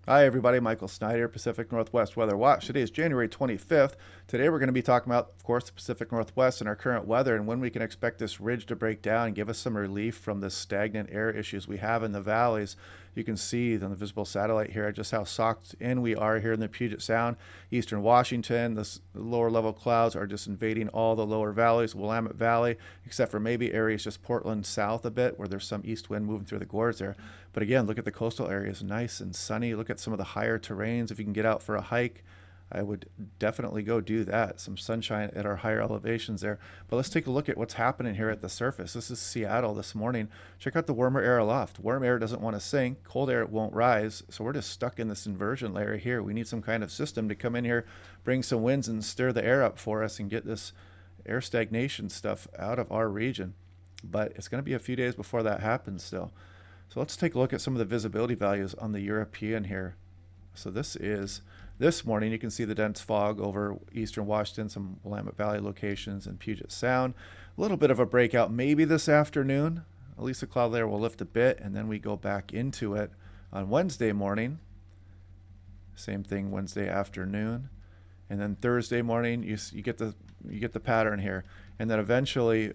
Hi, everybody. Michael Snyder, Pacific Northwest Weather Watch. Today is January 25th. Today, we're going to be talking about, of course, the Pacific Northwest and our current weather and when we can expect this ridge to break down and give us some relief from the stagnant air issues we have in the valleys. You can see on the visible satellite here just how socked in we are here in the Puget Sound, eastern Washington. The lower level clouds are just invading all the lower valleys, Willamette Valley, except for maybe areas just Portland south a bit where there's some east wind moving through the gorge there. But again, look at the coastal areas, nice and sunny. Look at some of the higher terrains. If you can get out for a hike, I would definitely go do that. Some sunshine at our higher elevations there. But let's take a look at what's happening here at the surface. This is Seattle this morning. Check out the warmer air aloft. Warm air doesn't want to sink. Cold air won't rise. So we're just stuck in this inversion layer here. We need some kind of system to come in here, bring some winds and stir the air up for us and get this air stagnation stuff out of our region. But it's going to be a few days before that happens still. So let's take a look at some of the visibility values on the European here. So this morning, you can see the dense fog over eastern Washington, some Willamette Valley locations, and Puget Sound. A little bit of a breakout maybe this afternoon. At least the cloud layer will lift a bit, and then we go back into it on Wednesday morning. Same thing Wednesday afternoon. And then Thursday morning, you get the pattern here. And then eventually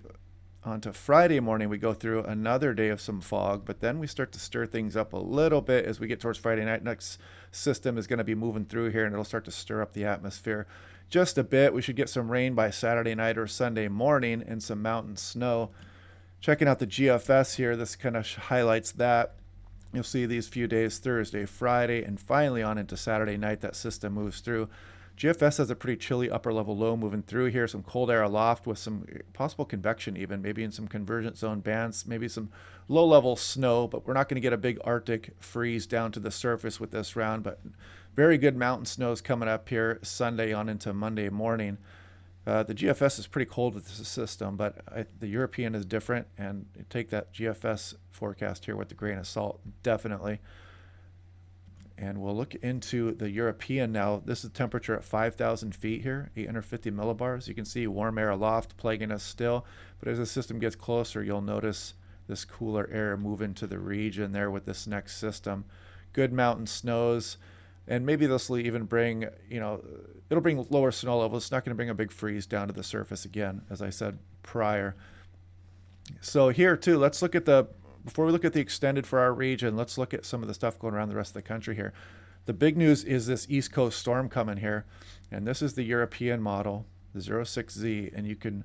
onto Friday morning, we go through another day of some fog, but then we start to stir things up a little bit as we get towards Friday night. Next system is going to be moving through here, and it'll start to stir up the atmosphere just a bit. We should get some rain by Saturday night or Sunday morning and some mountain snow. Checking out the GFS here, this kind of highlights that. You'll see these few days, Thursday, Friday, and finally on into Saturday night, that system moves through. GFS has a pretty chilly upper level low moving through here, some cold air aloft with some possible convection even, maybe in some convergence zone bands, maybe some low level snow, but we're not going to get a big Arctic freeze down to the surface with this round, but very good mountain snows coming up here Sunday on into Monday morning. The GFS is pretty cold with this system, but the European is different, and take that GFS forecast here with a grain of salt, definitely. And we'll look into the European now. This is temperature at 5,000 feet here, 850 millibars. You can see warm air aloft plaguing us still. But as the system gets closer, you'll notice this cooler air move into the region there with this next system. Good mountain snows. And maybe this will even bring, it'll bring lower snow levels. It's not going to bring a big freeze down to the surface again, as I said prior. So here too, let's look at before we look at the extended for our region, let's look at some of the stuff going around the rest of the country here. The big news is this East Coast storm coming here. And this is the European model, the 06Z. And you can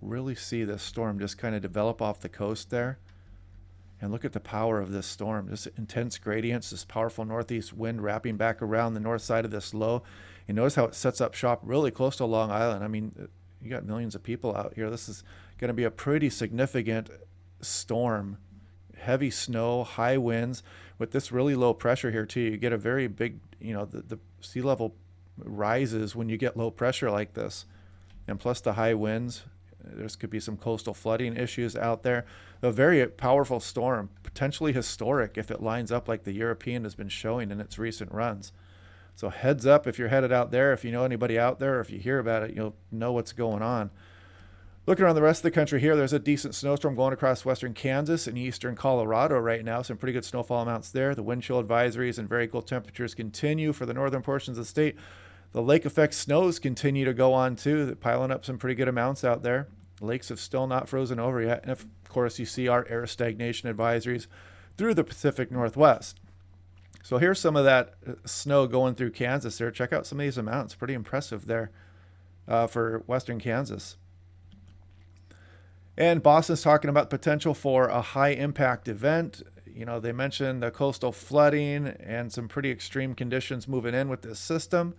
really see this storm just kind of develop off the coast there. And look at the power of this storm. This intense gradients, this powerful northeast wind wrapping back around the north side of this low. And notice how it sets up shop really close to Long Island. I mean, you got millions of people out here. This is going to be a pretty significant storm. Heavy snow, high winds. With this really low pressure here too, you get a very big, the sea level rises when you get low pressure like this. And plus the high winds, there could be some coastal flooding issues out there. A very powerful storm, potentially historic if it lines up like the European has been showing in its recent runs. So heads up if you're headed out there. If you know anybody out there, or if you hear about it, you'll know what's going on. Looking around the rest of the country here, there's a decent snowstorm going across western Kansas and eastern Colorado right now. Some pretty good snowfall amounts there. The wind chill advisories and very cold temperatures continue for the northern portions of the state. The lake effect snows continue to go on too. They're piling up some pretty good amounts out there. The lakes have still not frozen over yet. And of course, you see our air stagnation advisories through the Pacific Northwest. So here's some of that snow going through Kansas there. Check out some of these amounts. Pretty impressive there for western Kansas. And Boston's talking about potential for a high impact event. They mentioned the coastal flooding and some pretty extreme conditions moving in with this system.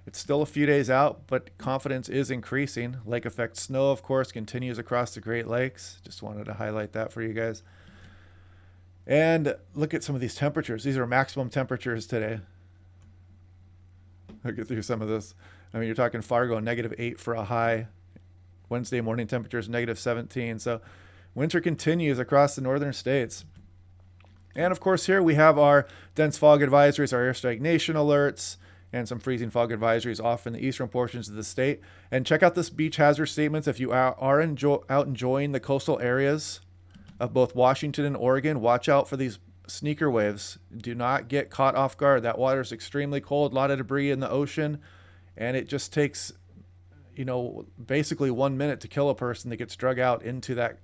It's still a few days out, but confidence is increasing. Lake effect snow, of course, continues across the Great Lakes. Just wanted to highlight that for you guys. And look at some of these temperatures. These are maximum temperatures today. I'll get through some of this. I mean, you're talking Fargo, -8 for a high. Wednesday morning temperatures, -17. So winter continues across the northern states. And of course, here we have our dense fog advisories, our air stagnation alerts, and some freezing fog advisories off in the eastern portions of the state. And check out this beach hazard statements if you are out enjoying the coastal areas of both Washington and Oregon. Watch out for these sneaker waves. Do not get caught off guard. That water is extremely cold, a lot of debris in the ocean, and it just takes, basically 1 minute to kill a person that gets drug out into that,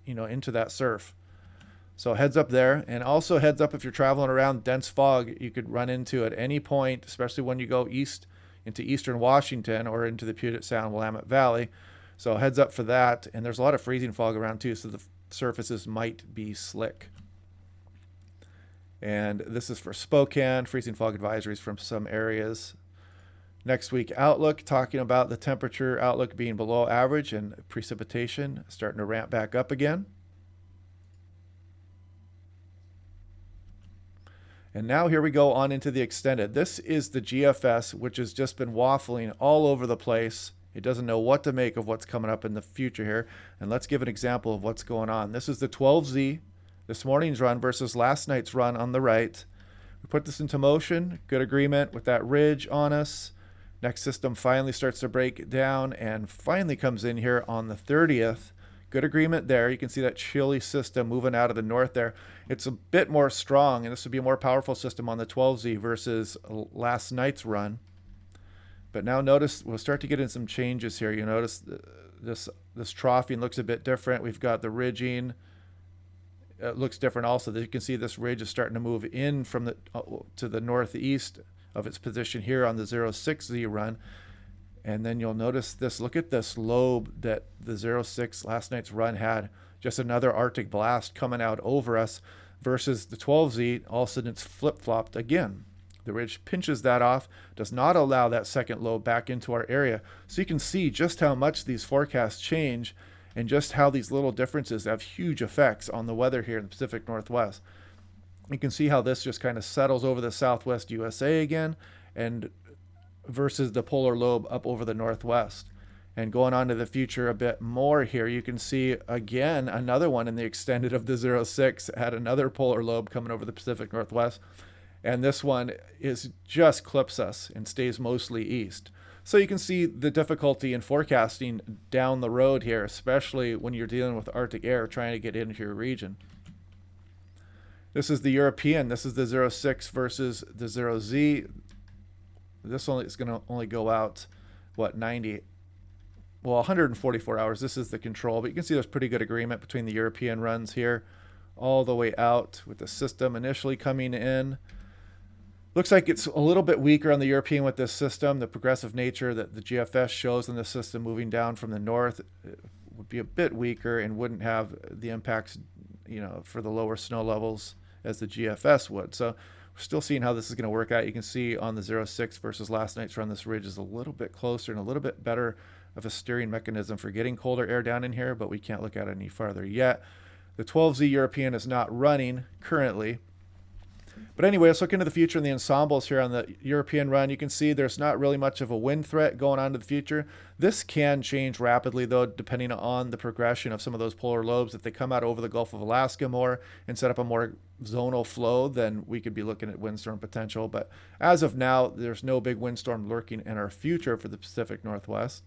into that surf. So heads up there, and also heads up if you're traveling around dense fog, you could run into at any point, especially when you go east into eastern Washington or into the Puget Sound, Willamette Valley. So heads up for that. And there's a lot of freezing fog around too, so the surfaces might be slick. And this is for Spokane, freezing fog advisories from some areas. Next week outlook, talking about the temperature outlook being below average and precipitation starting to ramp back up again. And now here we go on into the extended. This is the GFS, which has just been waffling all over the place. It doesn't know what to make of what's coming up in the future here. And let's give an example of what's going on. This is the 12Z, this morning's run versus last night's run on the right. We put this into motion, good agreement with that ridge on us. Next system finally starts to break down and finally comes in here on the 30th. Good agreement there. You can see that chilly system moving out of the north there. It's a bit more strong, and this would be a more powerful system on the 12Z versus last night's run. But now notice, we'll start to get in some changes here. You notice this troughing looks a bit different. We've got the ridging. It looks different also. You can see this ridge is starting to move in from the to the northeast of its position here on the 06Z run. And then you'll notice this, look at this lobe that the 06 last night's run had. Just another Arctic blast coming out over us versus the 12Z, all of a sudden it's flip-flopped again. The ridge pinches that off, does not allow that second lobe back into our area. So you can see just how much these forecasts change and just how these little differences have huge effects on the weather here in the Pacific Northwest. You can see how this just kind of settles over the southwest USA again, and versus the polar lobe up over the northwest. And going on to the future a bit more here, you can see again another one in the extended of the 06 had another polar lobe coming over the Pacific Northwest. And this one is just clips us and stays mostly east. So you can see the difficulty in forecasting down the road here, especially when you're dealing with Arctic air trying to get into your region. This is the European. This is the 06 versus the 0Z. This only is going to only go out, 144 hours. This is the control, but you can see there's pretty good agreement between the European runs here all the way out with the system initially coming in. Looks like it's a little bit weaker on the European with this system. The progressive nature that the GFS shows in the system moving down from the north would be a bit weaker and wouldn't have the impacts, for the lower snow levels as the GFS would. So we're still seeing how this is going to work out. You can see on the 06 versus last night's run, this ridge is a little bit closer and a little bit better of a steering mechanism for getting colder air down in here, but we can't look at it any farther yet. The 12Z European is not running currently. But anyway, let's look into the future in the ensembles here on the European run. You can see there's not really much of a wind threat going on to the future. This can change rapidly, though, depending on the progression of some of those polar lobes. If they come out over the Gulf of Alaska more and set up a more zonal flow, then we could be looking at windstorm potential. But as of now, there's no big windstorm lurking in our future for the Pacific Northwest.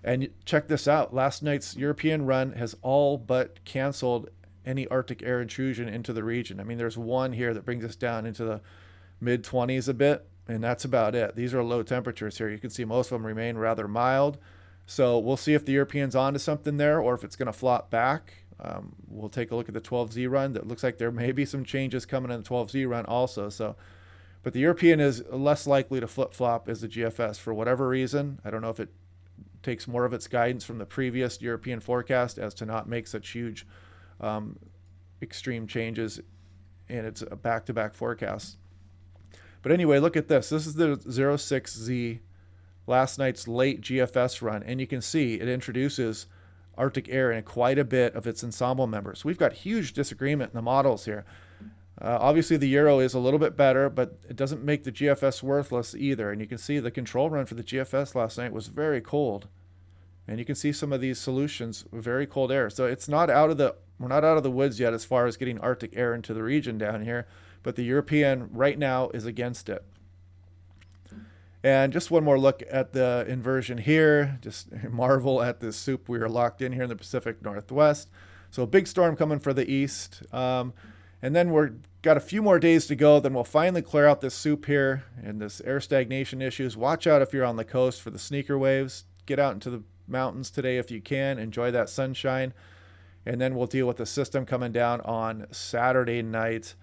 And check this out. Last night's European run has all but canceled any Arctic air intrusion into the region. I mean, there's one here that brings us down into the mid-20s a bit, and that's about it. These are low temperatures here. You can see most of them remain rather mild. So we'll see if the European's onto something there or if it's going to flop back. We'll take a look at the 12Z run. That looks like there may be some changes coming in the 12Z run also. But the European is less likely to flip-flop as the GFS for whatever reason. I don't know if it takes more of its guidance from the previous European forecast as to not make such huge extreme changes in its back-to-back forecasts. But anyway, look at this. This is the 06Z, last night's late GFS run, and you can see it introduces Arctic air in quite a bit of its ensemble members. We've got huge disagreement in the models here. Obviously, the Euro is a little bit better, but it doesn't make the GFS worthless either. And you can see the control run for the GFS last night was very cold. And you can see some of these solutions, very cold air. So it's not we're not out of the woods yet as far as getting Arctic air into the region down here, but the European right now is against it. And just one more look at the inversion here. Just marvel at this soup we are locked in here in the Pacific Northwest. So a big storm coming for the east. And And then we're got a few more days to go. Then we'll finally clear out this soup here and this air stagnation issues. Watch out if you're on the coast for the sneaker waves. Get out into the mountains today if you can. Enjoy that sunshine. And then we'll deal with the system coming down on Saturday night.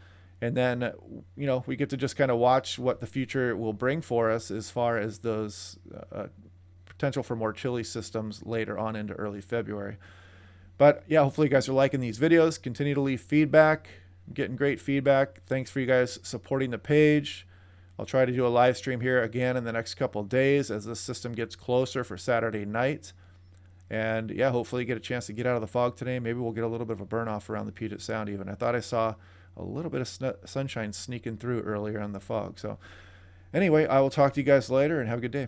And then, we get to just kind of watch what the future will bring for us as far as those potential for more chilly systems later on into early February. But yeah, hopefully you guys are liking these videos. Continue to leave feedback. I'm getting great feedback. Thanks for you guys supporting the page. I'll try to do a live stream here again in the next couple of days as this system gets closer for Saturday night. And yeah, hopefully you get a chance to get out of the fog today. Maybe we'll get a little bit of a burn off around the Puget Sound even. I thought I saw a little bit of sunshine sneaking through earlier in the fog. So anyway, I will talk to you guys later and have a good day.